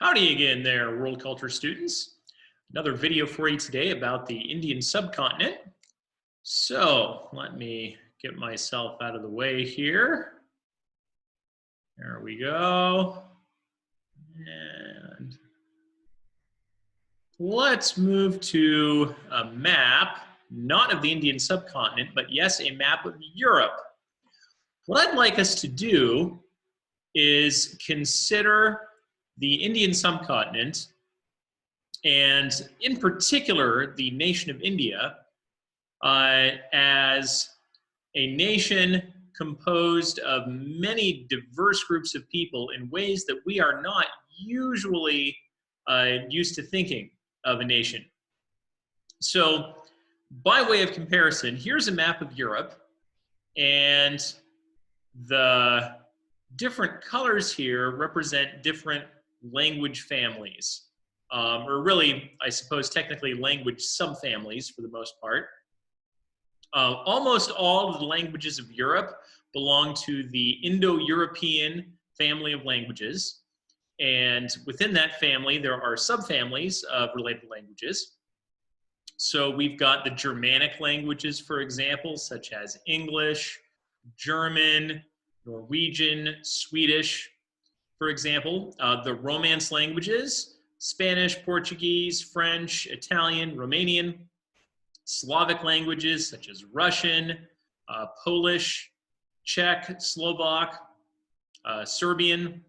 Howdy again there, world culture students. Another video for you today about the Indian subcontinent. So let me get myself out of the way here. There we go. And let's move to a map, not of the Indian subcontinent, but yes, a map of Europe. What I'd like us to do is consider the Indian subcontinent, and in particular, the nation of India, as a nation composed of many diverse groups of people in ways that we are not usually used to thinking of a nation. So, by way of comparison, here's a map of Europe, and the different colors here represent different language families, or really, I suppose, technically language subfamilies for the most part. Almost all of the languages of Europe belong to the Indo-European family of languages, and within that family, there are subfamilies of related languages. So we've got the Germanic languages, for example, such as English, German, Norwegian, Swedish, for example. The Romance languages, Spanish, Portuguese, French, Italian, Romanian. Slavic languages such as Russian, Polish, Czech, Slovak, Serbian.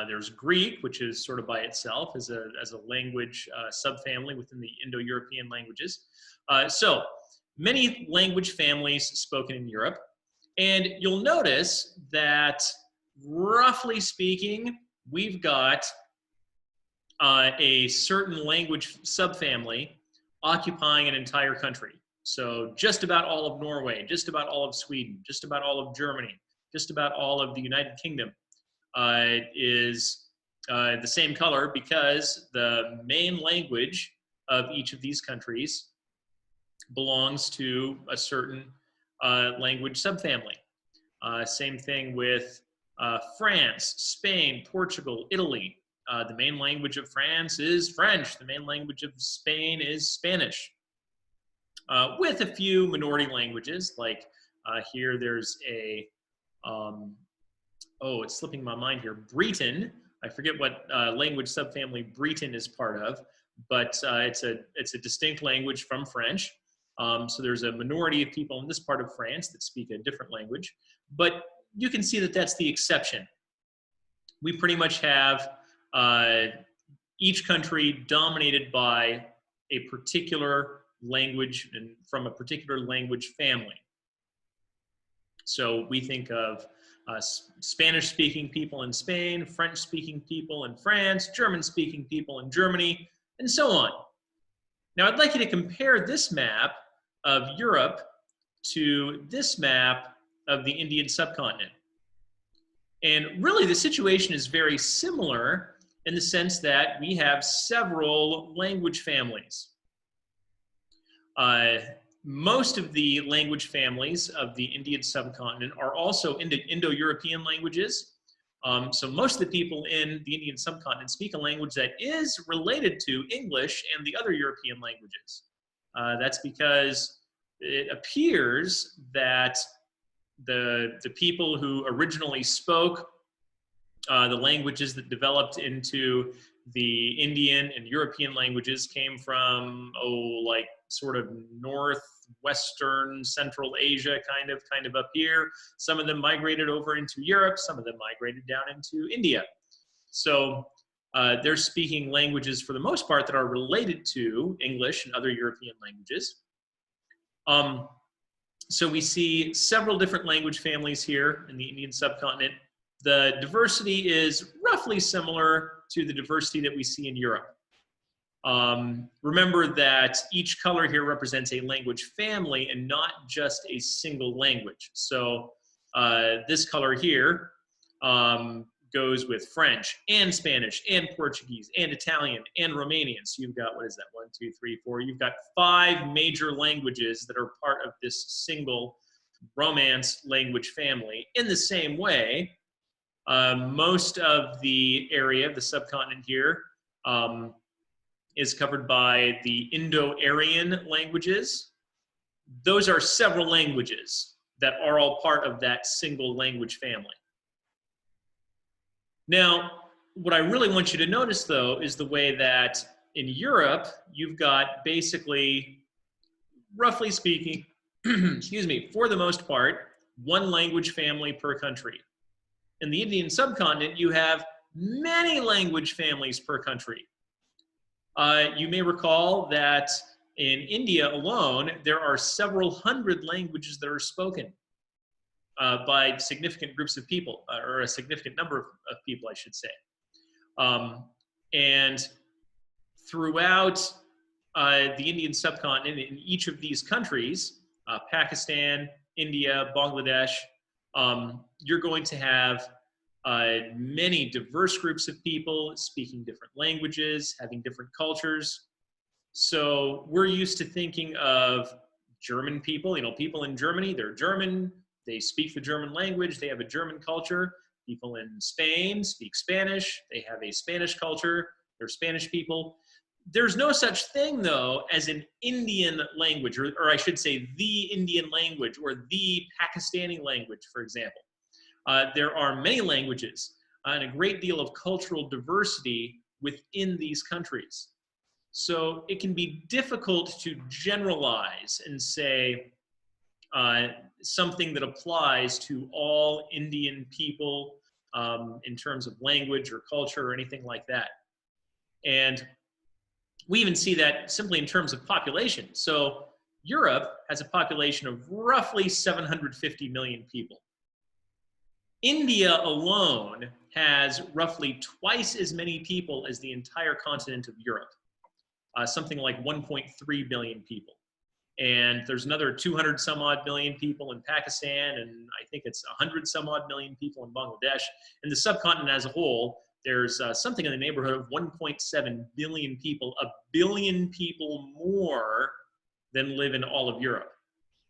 There's Greek, which is sort of by itself as a language subfamily within the Indo-European languages. So many language families spoken in Europe. And you'll notice that, roughly speaking, we've got a certain language subfamily occupying an entire country. So just about all of Norway, just about all of Sweden, just about all of Germany, just about all of the United Kingdom is the same color, because the main language of each of these countries belongs to a certain language subfamily. Same thing with France, Spain, Portugal, Italy. The main language of France is French. The main language of Spain is Spanish. With a few minority languages, like here there's a, it's slipping my mind here, Breton. I forget what language subfamily Breton is part of, but it's a distinct language from French. So there's a minority of people in this part of France that speak a different language, but you can see that that's the exception. We pretty much have each country dominated by a particular language and from a particular language family. So we think of Spanish-speaking people in Spain, French-speaking people in France, German-speaking people in Germany, and so on. Now, I'd like you to compare this map of Europe to this map of the Indian subcontinent. And really, the situation is very similar in the sense that we have several language families. Most of the language families of the Indian subcontinent are also Indo-European languages. So most of the people in the Indian subcontinent speak a language that is related to English and the other European languages. That's because it appears that the people who originally spoke the languages that developed into the Indian and European languages came from, like sort of northwestern Central Asia, kind of up here. Some of them migrated over into Europe. Some of them migrated down into India. So they're speaking languages for the most part that are related to English and other European languages. So we see several different language families here in the Indian subcontinent. The diversity is roughly similar to the diversity that we see in Europe. Remember that each color here represents a language family and not just a single language. So this color here goes with French and Spanish and Portuguese and Italian and Romanian. So you've got, what is that, 1, 2, 3, 4? You've got 5 major languages that are part of this single Romance language family. In the same way, Most of the area, the subcontinent here, is covered by the Indo-Aryan languages. Those are several languages that are all part of that single language family. Now, what I really want you to notice, though, is the way that in Europe, you've got basically, roughly speaking, excuse me, for the most part, one language family per country. In the Indian subcontinent, you have many language families per country. You may recall that in India alone, there are several hundred languages that are spoken by significant groups of people, or a significant number of people, I should say. And throughout the Indian subcontinent, in each of these countries, Pakistan, India, Bangladesh, you're going to have many diverse groups of people speaking different languages, having different cultures. So we're used to thinking of German people, people in Germany, they're German, they speak the German language, they have a German culture. People in Spain speak Spanish, they have a Spanish culture, they're Spanish people. There's no such thing, though, as an Indian language, or I should say the Indian language, or the Pakistani language, for example. There are many languages and a great deal of cultural diversity within these countries. So it can be difficult to generalize and say something that applies to all Indian people in terms of language or culture or anything like that. And we even see that simply in terms of population. So Europe has a population of roughly 750 million people. India alone has roughly twice as many people as the entire continent of Europe, something like 1.3 billion people. And there's another 200 some odd million people in Pakistan, and I think it's 100 some odd million people in Bangladesh. In the subcontinent as a whole, there's something in the neighborhood of 1.7 billion people, a billion people more than live in all of Europe.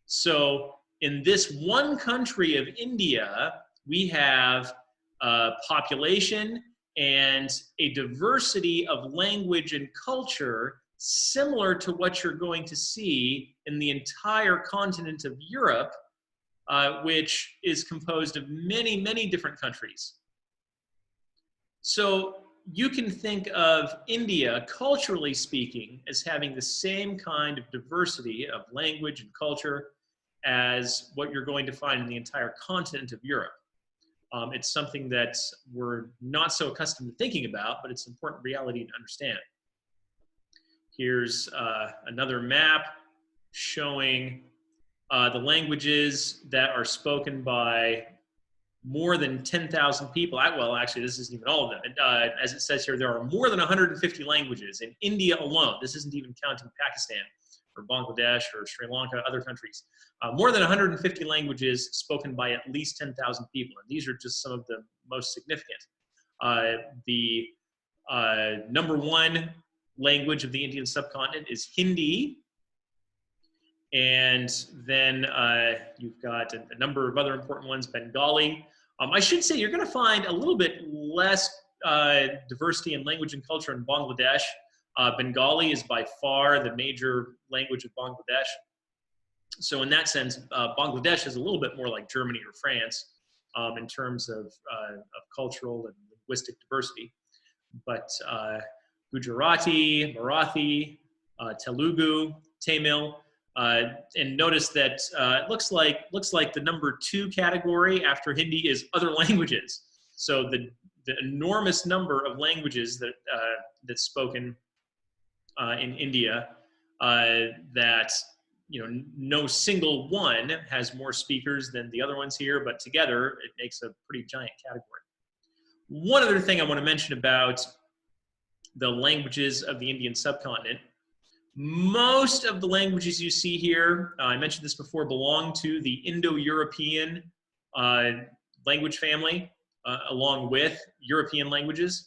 So in this one country of India, we have population and a diversity of language and culture similar to what you're going to see in the entire continent of Europe, which is composed of many, many different countries. So you can think of India, culturally speaking, as having the same kind of diversity of language and culture as what you're going to find in the entire continent of Europe. It's something that we're not so accustomed to thinking about, but it's an important reality to understand. Here's another map showing the languages that are spoken by more than 10,000 people. Well, actually, this isn't even all of them. As it says here, there are more than 150 languages in India alone. This isn't even counting Pakistan or Bangladesh or Sri Lanka, other countries. More than 150 languages spoken by at least 10,000 people. And these are just some of the most significant. The number one language of the Indian subcontinent is Hindi. And then you've got a number of other important ones, Bengali. I should say you're going to find a little bit less diversity in language and culture in Bangladesh. Bengali is by far the major language of Bangladesh. So in that sense, Bangladesh is a little bit more like Germany or France in terms of cultural and linguistic diversity. But Gujarati, Marathi, Telugu, Tamil, and notice that it looks like the number 2 category after Hindi is other languages. So the enormous number of languages that that's spoken in India, that no single one has more speakers than the other ones here, but together it makes a pretty giant category. One other thing I want to mention about the languages of the Indian subcontinent: most of the languages you see here, I mentioned this before, belong to the Indo-European language family, along with European languages.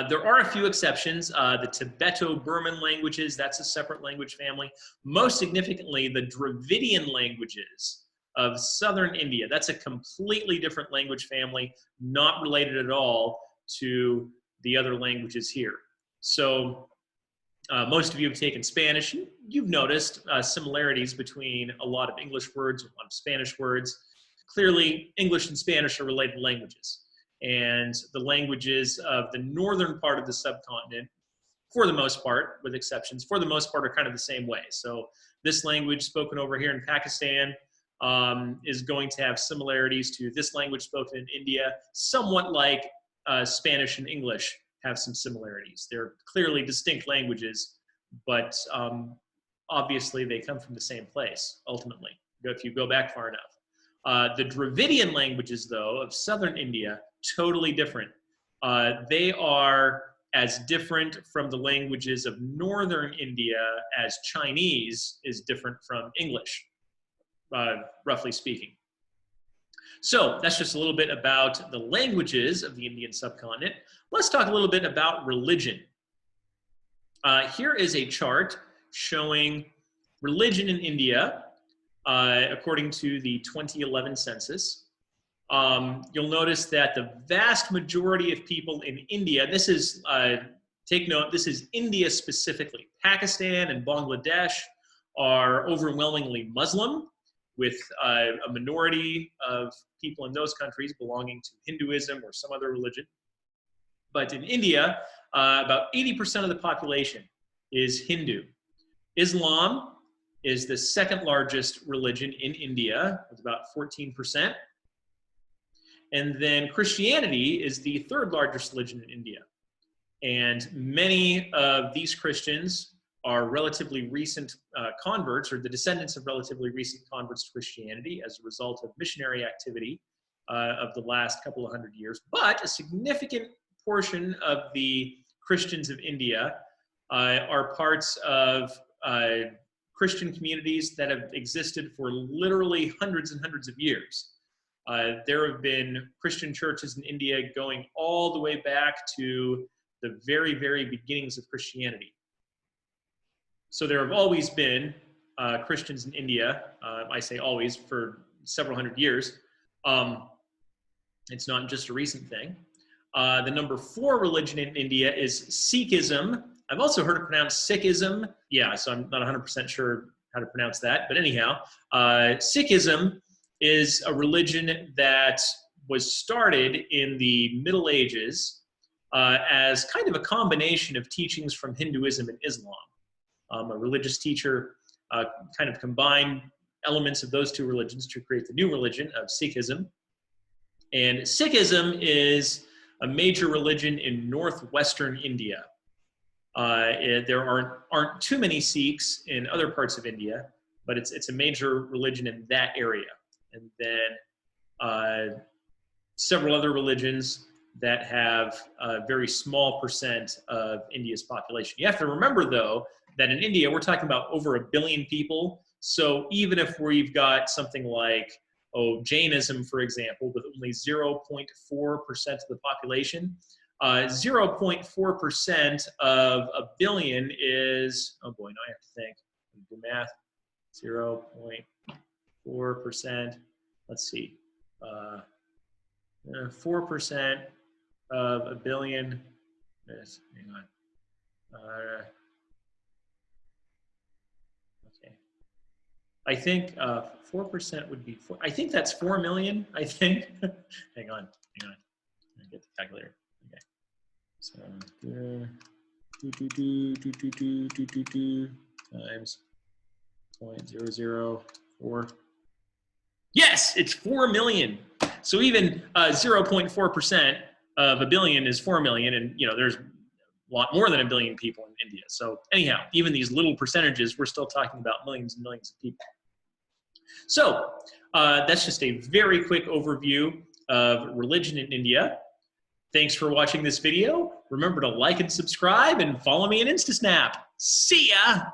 There are a few exceptions. The Tibeto-Burman languages, that's a separate language family. Most significantly, the Dravidian languages of southern India. That's a completely different language family, not related at all to the other languages here. So most of you have taken Spanish. You've noticed similarities between a lot of English words, a lot of Spanish words. Clearly, English and Spanish are related languages. And the languages of the northern part of the subcontinent, for the most part, with exceptions, for the most part are kind of the same way. So this language spoken over here in Pakistan is going to have similarities to this language spoken in India, somewhat like Spanish and English have some similarities. They're clearly distinct languages, but obviously they come from the same place, ultimately, if you go back far enough. The Dravidian languages, though, of southern India, totally different. They are as different from the languages of northern India as Chinese is different from English, roughly speaking. So that's just a little bit about the languages of the Indian subcontinent. Let's talk a little bit about religion. Here is a chart showing religion in India according to the 2011 census. You'll notice that the vast majority of people in India, this is, take note, this is India specifically. Pakistan and Bangladesh are overwhelmingly Muslim, with a minority of people in those countries belonging to Hinduism or some other religion. But in India, about 80% of the population is Hindu. Islam is the second largest religion in India, with about 14%. And then Christianity is the third largest religion in India. And many of these Christians are relatively recent converts, or the descendants of relatively recent converts to Christianity as a result of missionary activity of the last couple of hundred years. But a significant portion of the Christians of India are parts of Christian communities that have existed for literally hundreds and hundreds of years. There have been Christian churches in India going all the way back to the very, very beginnings of Christianity. So there have always been Christians in India. I say always, for several hundred years. It's not just a recent thing. The number 4 religion in India is Sikhism. I've also heard it pronounced Sikhism. Yeah, so I'm not 100% sure how to pronounce that. But anyhow, Sikhism is a religion that was started in the Middle Ages as kind of a combination of teachings from Hinduism and Islam. A religious teacher kind of combined elements of those two religions to create the new religion of Sikhism. And Sikhism is a major religion in northwestern India. There aren't too many Sikhs in other parts of India, but it's a major religion in that area. And then several other religions that have a very small percent of India's population. You have to remember, though, that in India, we're talking about over 1 billion people. So even if we've got something like, Jainism, for example, with only 0.4% of the population, 0.4% of 1 billion is, oh boy, now I have to think, do math, 0.4%, let's see, 4% of 1 billion, hang on, okay, I think 4% would be, I think that's 4 million, I think, hang on, let me get the calculator, okay, so, times 0.004. Yes, it's 4 million. So even 0.4% of 1 billion is 4 million, and there's a lot more than 1 billion people in India. So anyhow, even these little percentages, we're still talking about millions and millions of people. So that's just a very quick overview of religion in India. Thanks for watching this video. Remember to like and subscribe and follow me on InstaSnap. See ya!